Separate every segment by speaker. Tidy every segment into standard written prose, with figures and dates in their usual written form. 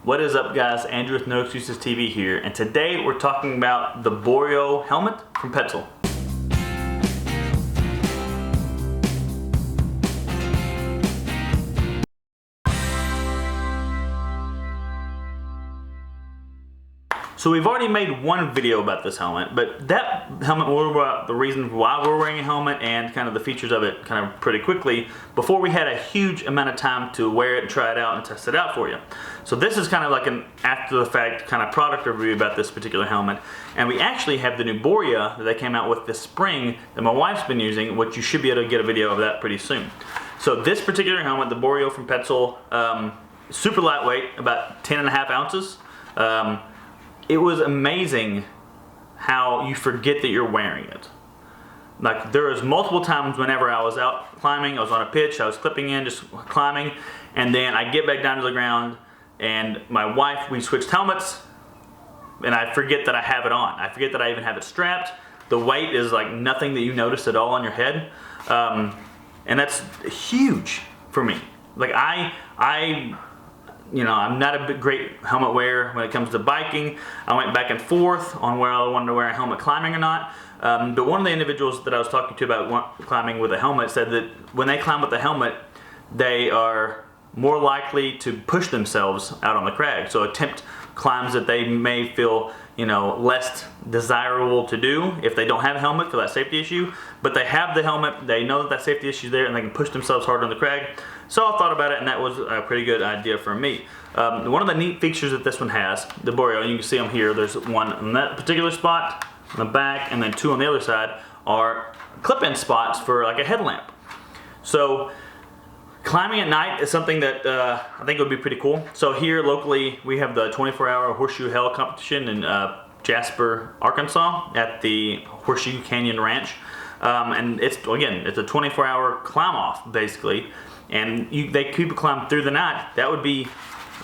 Speaker 1: What is up, guys? Andrew with NoExcusesTV here, and today we're talking about the Boreo helmet from Petzl. So we've already made one video about this helmet, but that helmet, we'll talk about the reason why we're wearing a helmet and kind of the features of it kind of pretty quickly before we had a huge amount of time to wear it and try it out and test it out for you. So this is kind of like an after the fact kind of product review about this particular helmet. And we actually have the new Boreo that they came out with this spring that my wife's been using, which you should be able to get a video of that pretty soon. So this particular helmet, the Boreo from Petzl, super lightweight, about 10.5 ounces. It was amazing how you forget that you're wearing it. Like, there was multiple times whenever I was out climbing, I was on a pitch, I was clipping in, just climbing, and then I get back down to the ground, and my wife, we switched helmets, and I forget that I have it on. I forget that I even have it strapped. The weight is like nothing that you notice at all on your head, and that's huge for me. Like, I'm not a great helmet wearer when it comes to biking. I went back and forth on where I wanted to wear a helmet climbing or not. But one of the individuals that I was talking to about climbing with a helmet said that when they climb with a helmet, they are more likely to push themselves out on the crag. So attempt climbs that they may feel, less desirable to do if they don't have a helmet for that safety issue. But they have the helmet, they know that safety issue is there, and they can push themselves harder on the crag. So I thought about it, and that was a pretty good idea for me. One of the neat features that this one has, the Boreo, you can see them here, there's one on that particular spot, on the back, and then two on the other side, are clip-in spots for like a headlamp. So climbing at night is something that I think would be pretty cool. So here locally, we have the 24-hour Horseshoe Hell competition in Jasper, Arkansas at the Horseshoe Canyon Ranch. And it's a 24-hour climb off basically. And they keep a climb through the night. That would be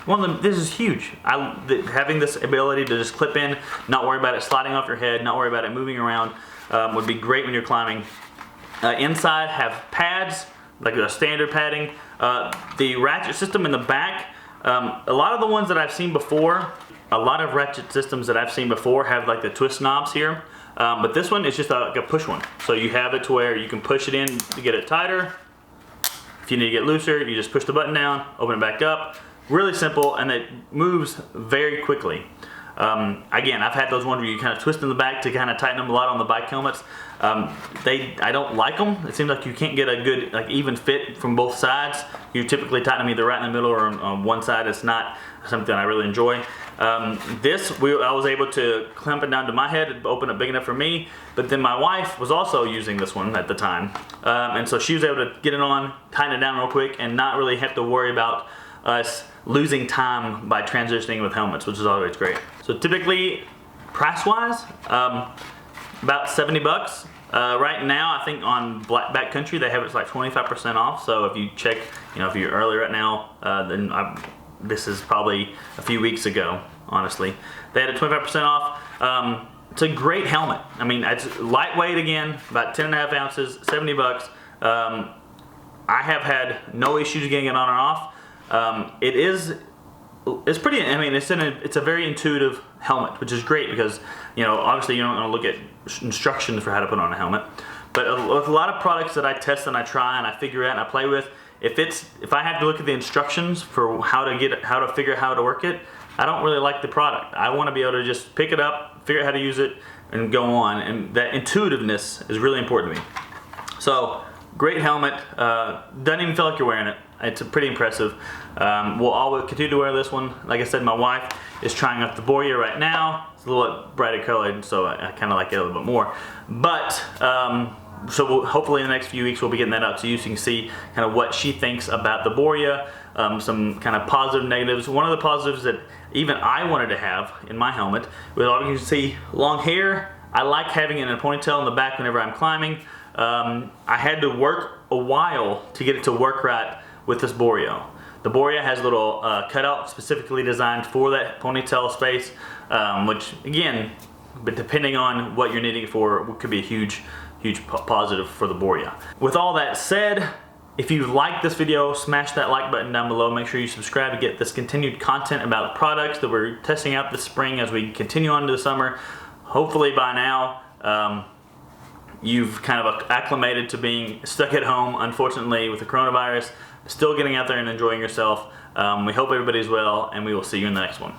Speaker 1: one of them. This is huge. Having this ability to just clip in, not worry about it sliding off your head, not worry about it moving around, would be great when you're climbing. Inside have pads, like a standard padding. The ratchet system in the back, a lot of the ones that I've seen before, a lot of ratchet systems that I've seen before have like the twist knobs here. But this one is just like a push one. So you have it to where you can push it in to get it tighter. If you need to get looser, you just push the button down, open it back up. Really simple, and it moves very quickly. Again, I've had those ones where you kind of twist in the back to kind of tighten them a lot on the bike helmets. I don't like them. It seems like you can't get a good, even fit from both sides. You typically tighten them either right in the middle or on one side. It's not something I really enjoy. I was able to clamp it down to my head, open it big enough for me, but then my wife was also using this one at the time. And so she was able to get it on, tighten it down real quick, and not really have to worry about us losing time by transitioning with helmets, which is always great. So typically, price-wise, about 70 bucks. Right now, I think on Backcountry, they have it like 25% off. So if you check, if you're early right now, then this is probably a few weeks ago, honestly. They had a 25% off. It's a great helmet. I mean, it's lightweight again, about 10.5 ounces, 70 bucks. I have had no issues getting it on or off. It's pretty, it's a very intuitive helmet, which is great because, obviously you don't want to look at instructions for how to put on a helmet. But with a lot of products that I test and I try and I figure out and I play with, if I have to look at the instructions for how to figure out how to work it, I don't really like the product. I want to be able to just pick it up, figure out how to use it, and go on. And that intuitiveness is really important to me. So, great helmet. Doesn't even feel like you're wearing it. It's pretty impressive. We'll continue to wear this one. Like I said, my wife is trying out the Boreo right now. It's a little brighter colored, so I kind of like it a little bit more. But so hopefully in the next few weeks we'll be getting that out to you so you can see kind of what she thinks about the Boreo, some kind of positive, negatives. One of the positives that even I wanted to have in my helmet was, you can see, long hair. I like having it in a ponytail in the back whenever I'm climbing. I had to work a while to get it to work right with this Boreo. The Boreo has a little cutout specifically designed for that ponytail space, which again, but depending on what you're needing it for, could be a huge positive for the Boreo. With all that said, If you like this video, smash that like button down below. Make sure you subscribe to get this continued content about the products that we're testing out this spring as we continue on to the summer. Hopefully by now, you've kind of acclimated to being stuck at home, unfortunately, with the coronavirus. Still getting out there and enjoying yourself. We hope everybody's well, and we will see you in the next one.